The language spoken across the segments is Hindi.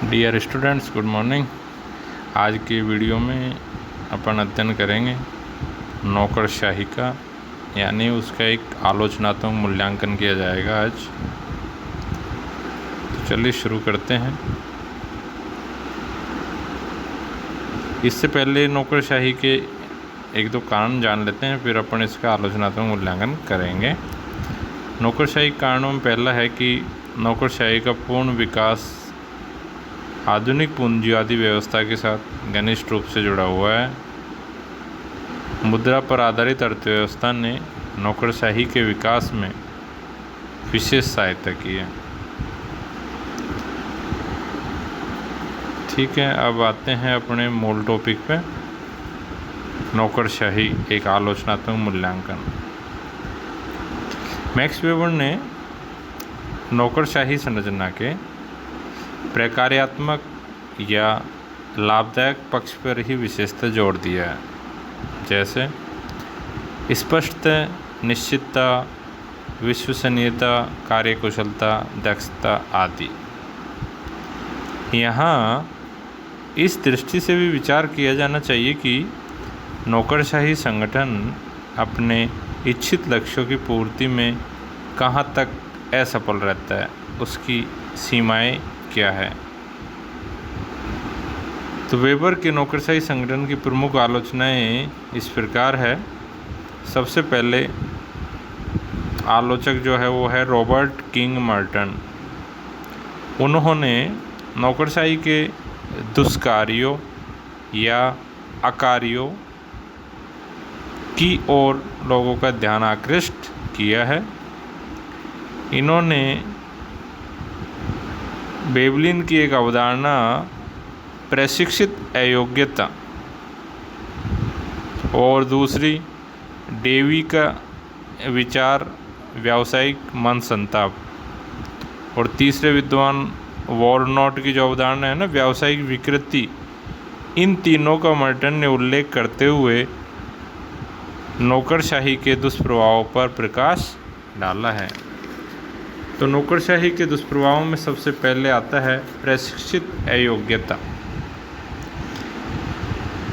Dear students, good morning. आज की वीडियो में अपन अध्ययन करेंगे नौकरशाही का, यानी उसका एक आलोचनात्मक मूल्यांकन किया जाएगा आज। तो चलिए शुरू करते हैं। इससे पहले नौकरशाही के एक दो कारण जान लेते हैं, फिर अपन इसका आलोचनात्मक मूल्यांकन करेंगे। नौकरशाही कारणों में पहला है कि नौकरशाही का पूर्ण विकास आधुनिक पूंजीवादी व्यवस्था के साथ घनिष्ठ रूप से जुड़ा हुआ है। मुद्रा पर आधारित अर्थव्यवस्था ने नौकरशाही के विकास में विशेष सहायता की है। ठीक है, अब आते हैं अपने मूल टॉपिक पे, नौकरशाही एक आलोचनात्मक मूल्यांकन। मैक्स वेबर ने नौकरशाही संरचना के प्रकार्यात्मक या लाभदायक पक्ष पर ही विशेषता जोड़ दिया है, जैसे स्पष्टता, निश्चितता, विश्वसनीयता, कार्यकुशलता, दक्षता आदि। यहाँ इस दृष्टि से भी विचार किया जाना चाहिए कि नौकरशाही संगठन अपने इच्छित लक्ष्यों की पूर्ति में कहाँ तक असफल रहता है, उसकी सीमाएं क्या है। तो वेबर के नौकरशाही संगठन की प्रमुख आलोचनाएं इस प्रकार है। सबसे पहले आलोचक जो है वो है रॉबर्ट किंग मर्टन। उन्होंने नौकरशाही के दुष्कार्यों या अकार्यों की ओर लोगों का ध्यान आकृष्ट किया है। इन्होंने वेबलिन की एक अवधारणा प्रशिक्षित अयोग्यता और दूसरी डेवी का विचार व्यावसायिक मन संताप, और तीसरे विद्वान वॉरनॉट की जो अवधारणा है ना व्यावसायिक विकृति, इन तीनों का मर्टन ने उल्लेख करते हुए नौकरशाही के दुष्प्रभावों पर प्रकाश डाला है। तो नौकरशाही के दुष्प्रभावों में सबसे पहले आता है प्रशिक्षित अयोग्यता।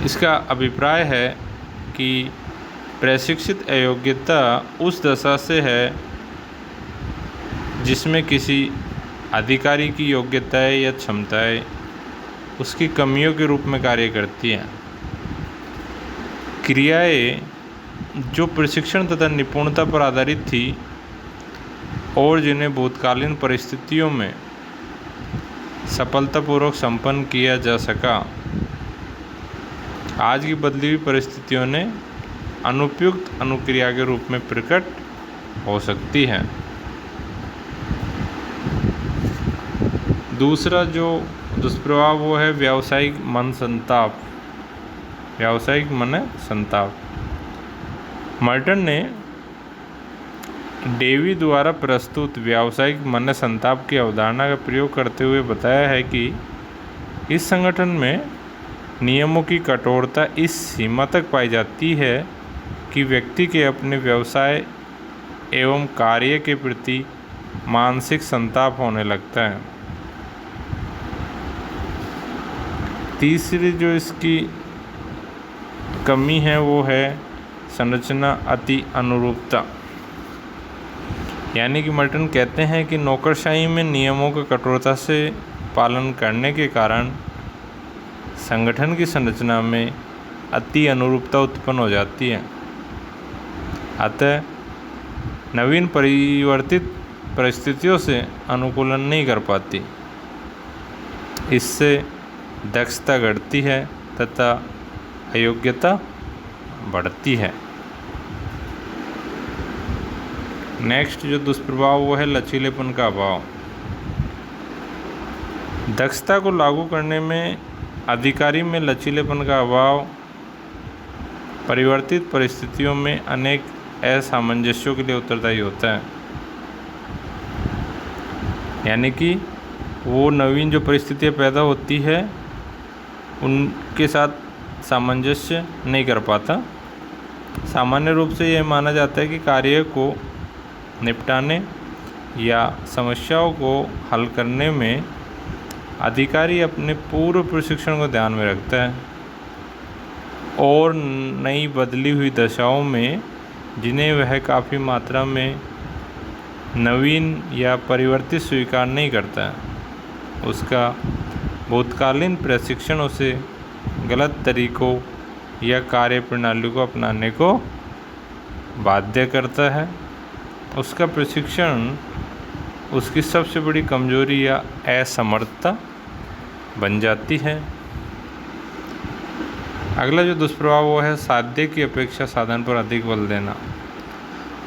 इसका अभिप्राय है कि प्रशिक्षित अयोग्यता उस दशा से है जिसमें किसी अधिकारी की योग्यताएं या क्षमताएं उसकी कमियों के रूप में कार्य करती हैं। क्रियाएं जो प्रशिक्षण तथा निपुणता पर आधारित थी और जिन्हें भूतकालीन परिस्थितियों में सफलतापूर्वक संपन्न किया जा सका, आज की बदली हुई परिस्थितियों ने अनुपयुक्त अनुक्रिया के रूप में प्रकट हो सकती है। दूसरा जो दुष्प्रभाव वो है व्यावसायिक मन संताप। व्यावसायिक मन संताप, मर्टन ने डेवी द्वारा प्रस्तुत व्यावसायिक मन संताप की अवधारणा का प्रयोग करते हुए बताया है कि इस संगठन में नियमों की कठोरता इस सीमा तक पाई जाती है कि व्यक्ति के अपने व्यवसाय एवं कार्य के प्रति मानसिक संताप होने लगता है। तीसरी जो इसकी कमी है वो है संरचना अति अनुरूपता। यानी कि मर्टन कहते हैं कि नौकरशाही में नियमों का कठोरता से पालन करने के कारण संगठन की संरचना में अति अनुरूपता उत्पन्न हो जाती है। अतः नवीन परिवर्तित परिस्थितियों से अनुकूलन नहीं कर पाती। इससे दक्षता घटती है तथा अयोग्यता बढ़ती है। नेक्स्ट जो दुष्प्रभाव वो है लचीलेपन का अभाव। दक्षता को लागू करने में अधिकारी में लचीलेपन का अभाव परिवर्तित परिस्थितियों में अनेक असामंजस्यों के लिए उत्तरदायी होता है। यानी कि वो नवीन जो परिस्थितियाँ पैदा होती है उनके साथ सामंजस्य नहीं कर पाता। सामान्य रूप से यह माना जाता है कि कार्य को निपटाने या समस्याओं को हल करने में अधिकारी अपने पूर्व प्रशिक्षण को ध्यान में रखता है और नई बदली हुई दशाओं में जिन्हें वह काफ़ी मात्रा में नवीन या परिवर्तित स्वीकार नहीं करता है, उसका भूतकालीन प्रशिक्षण उसे गलत तरीकों या कार्य प्रणाली को अपनाने को बाध्य करता है। उसका प्रशिक्षण उसकी सबसे बड़ी कमजोरी या असमर्थता बन जाती है। अगला जो दुष्प्रभाव वो है साध्य की अपेक्षा साधन पर अधिक बल देना।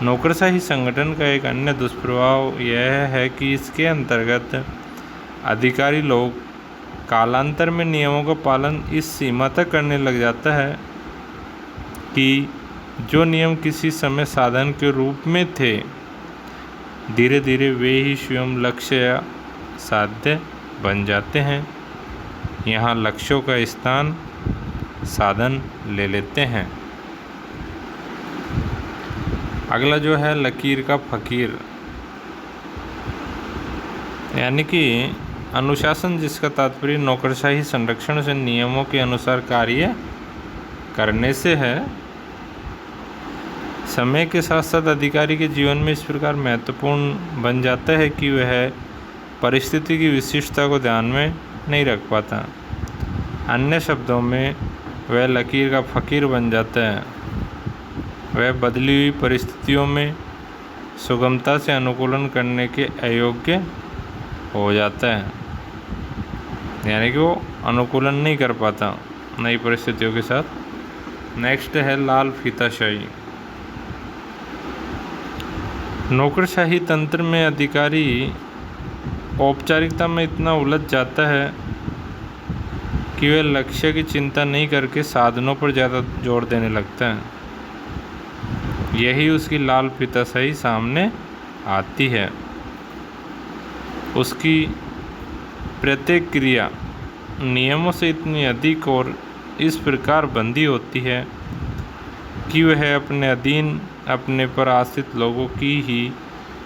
नौकरशाही संगठन का एक अन्य दुष्प्रभाव यह है कि इसके अंतर्गत अधिकारी लोग कालांतर में नियमों का पालन इस सीमा तक करने लग जाता है कि जो नियम किसी समय साधन के रूप में थे, धीरे धीरे वे ही स्वयं लक्ष्य या साध्य बन जाते हैं। यहाँ लक्ष्यों का स्थान साधन ले लेते हैं। अगला जो है लकीर का फकीर, यानी कि अनुशासन, जिसका तात्पर्य नौकरशाही संरक्षण से नियमों के अनुसार कार्य करने से है। समय के साथ साथ अधिकारी के जीवन में इस प्रकार महत्वपूर्ण बन जाता है कि वह परिस्थिति की विशिष्टता को ध्यान में नहीं रख पाता। अन्य शब्दों में वह लकीर का फकीर बन जाता है। वह बदली हुई परिस्थितियों में सुगमता से अनुकूलन करने के अयोग्य हो जाता है, यानी कि वो अनुकूलन नहीं कर पाता नई परिस्थितियों के साथ। नेक्स्ट है लाल फीताशाही। नौकरशाही तंत्र में अधिकारी औपचारिकता में इतना उलझ जाता है कि वह लक्ष्य की चिंता नहीं करके साधनों पर ज़्यादा जोर देने लगता है। यही उसकी लाल फीताशाही सामने आती है। उसकी प्रत्येक क्रिया नियमों से इतनी अधिक और इस प्रकार बंधी होती है कि वह अपने अधीन अपने पर आश्रित लोगों की ही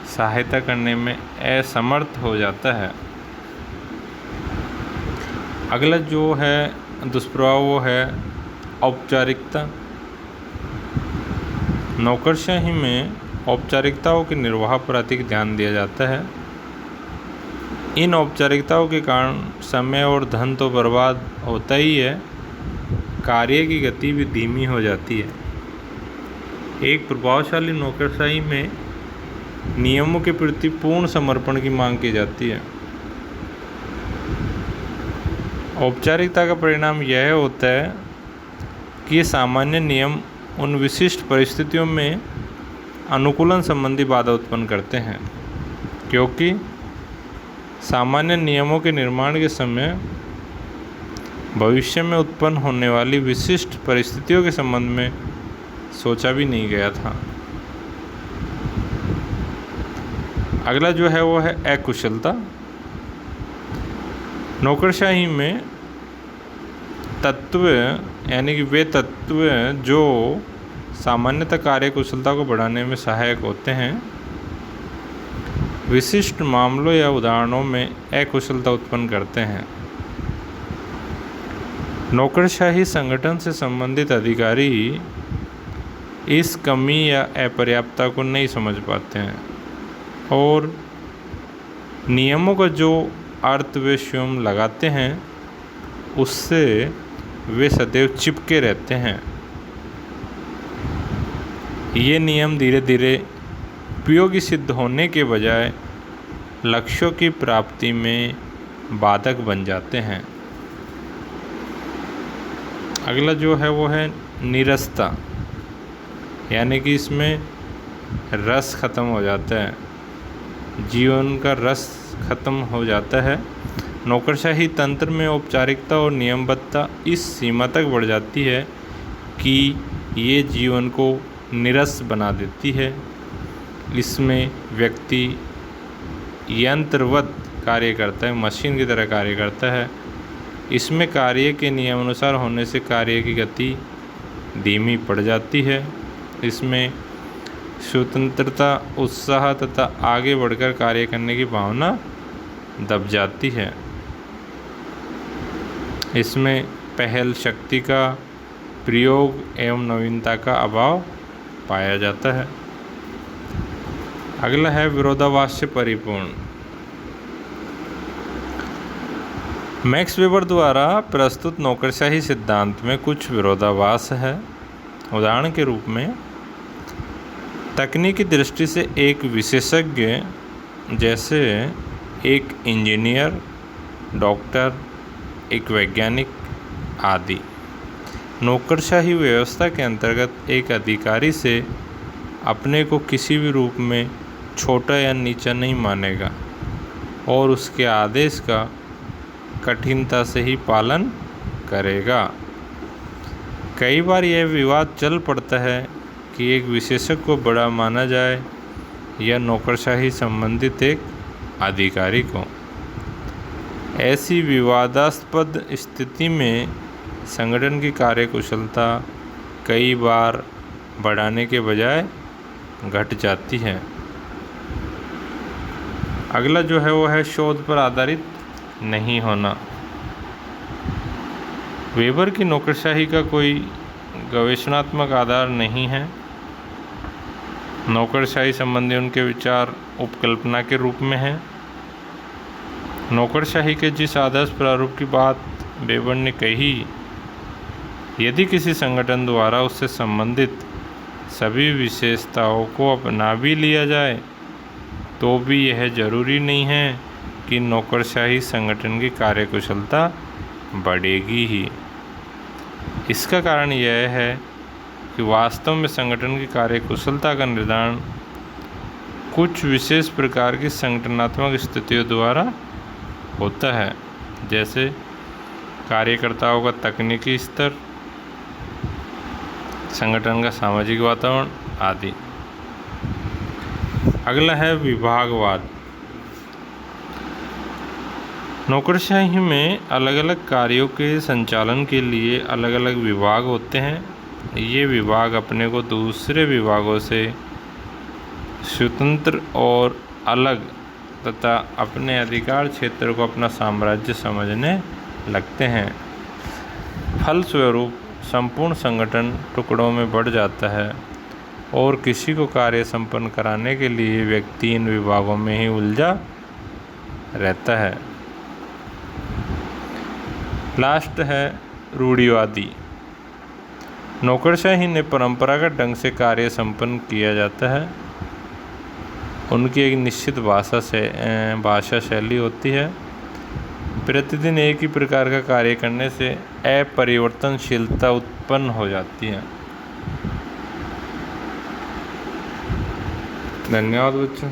सहायता करने में असमर्थ हो जाता है। अगला जो है दुष्प्रभाव वो है औपचारिकता। नौकरशाही में औपचारिकताओं के निर्वाह पर अधिक ध्यान दिया जाता है। इन औपचारिकताओं के कारण समय और धन तो बर्बाद होता ही है, कार्य की गति भी धीमी हो जाती है। एक प्रभावशाली नौकरशाही में नियमों के प्रति पूर्ण समर्पण की मांग की जाती है। औपचारिकता का परिणाम यह होता है कि ये सामान्य नियम उन विशिष्ट परिस्थितियों में अनुकूलन संबंधी बाधा उत्पन्न करते हैं, क्योंकि सामान्य नियमों के निर्माण के समय भविष्य में उत्पन्न होने वाली विशिष्ट परिस्थितियों के संबंध में सोचा भी नहीं गया था। अगला जो है वो है अकुशलता। नौकरशाही में तत्व, यानी कि वे तत्व जो सामान्यतः कार्य कुशलता को बढ़ाने में सहायक होते हैं, विशिष्ट मामलों या उदाहरणों में अकुशलता उत्पन्न करते हैं। नौकरशाही संगठन से संबंधित अधिकारी इस कमी या अपर्याप्तता को नहीं समझ पाते हैं और नियमों का जो अर्थ वे स्वयं लगाते हैं उससे वे सदैव चिपके रहते हैं। ये नियम धीरे धीरे उपयोगी सिद्ध होने के बजाय लक्ष्यों की प्राप्ति में बाधक बन जाते हैं। अगला जो है वो है नीरसता, यानी कि इसमें रस ख़त्म हो जाता है, जीवन का रस ख़त्म हो जाता है। नौकरशाही तंत्र में औपचारिकता और नियमबद्धता इस सीमा तक बढ़ जाती है कि ये जीवन को नीरस बना देती है। इसमें व्यक्ति यंत्रवत कार्य करता है, मशीन की तरह कार्य करता है। इसमें कार्य के नियमानुसार होने से कार्य की गति धीमी पड़ जाती है। इसमें स्वतंत्रता, उत्साह तथा आगे बढ़कर कार्य करने की भावना दब जाती है। इसमें पहल शक्ति का प्रयोग एवं नवीनता का अभाव पाया जाता है। अगला है विरोधाभास से परिपूर्ण। मैक्स वेबर द्वारा प्रस्तुत नौकरशाही सिद्धांत में कुछ विरोधाभास है। उदाहरण के रूप में तकनीकी दृष्टि से एक विशेषज्ञ जैसे एक इंजीनियर, डॉक्टर, एक वैज्ञानिक आदि नौकरशाही व्यवस्था के अंतर्गत एक अधिकारी से अपने को किसी भी रूप में छोटा या नीचा नहीं मानेगा और उसके आदेश का कठिनता से ही पालन करेगा। कई बार यह विवाद चल पड़ता है कि एक विशेषज्ञ को बड़ा माना जाए या नौकरशाही संबंधित एक अधिकारी को। ऐसी विवादास्पद स्थिति में संगठन की कार्यकुशलता कई बार बढ़ाने के बजाय घट जाती है। अगला जो है वो है शोध पर आधारित नहीं होना। वेबर की नौकरशाही का कोई गवेषणात्मक आधार नहीं है। नौकरशाही संबंधी उनके विचार उपकल्पना के रूप में हैं। नौकरशाही के जिस आदर्श प्रारूप की बात वेबर ने कही, यदि किसी संगठन द्वारा उससे संबंधित सभी विशेषताओं को अपना भी लिया जाए तो भी यह जरूरी नहीं है कि नौकरशाही संगठन की कार्यकुशलता बढ़ेगी ही। इसका कारण यह है कि वास्तव में संगठन की कार्यकुशलता का निर्धारण कुछ विशेष प्रकार की संगठनात्मक स्थितियों द्वारा होता है, जैसे कार्यकर्ताओं का तकनीकी स्तर, संगठन का सामाजिक वातावरण आदि। अगला है विभागवाद। नौकरशाही में अलग अलग कार्यों के संचालन के लिए अलग अलग विभाग होते हैं। ये विभाग अपने को दूसरे विभागों से स्वतंत्र और अलग तथा अपने अधिकार क्षेत्र को अपना साम्राज्य समझने लगते हैं। फलस्वरूप संपूर्ण संगठन टुकड़ों में बढ़ जाता है और किसी को कार्य संपन्न कराने के लिए व्यक्ति इन विभागों में ही उलझा रहता है। लास्ट है रूढ़िवादी। नौकरशाही ने परंपरागत ढंग से कार्य संपन्न किया जाता है। उनकी एक निश्चित भाषा शैली होती है। प्रतिदिन एक ही प्रकार का कार्य करने से अपरिवर्तनशीलता उत्पन्न हो जाती है। धन्यवाद बच्चों।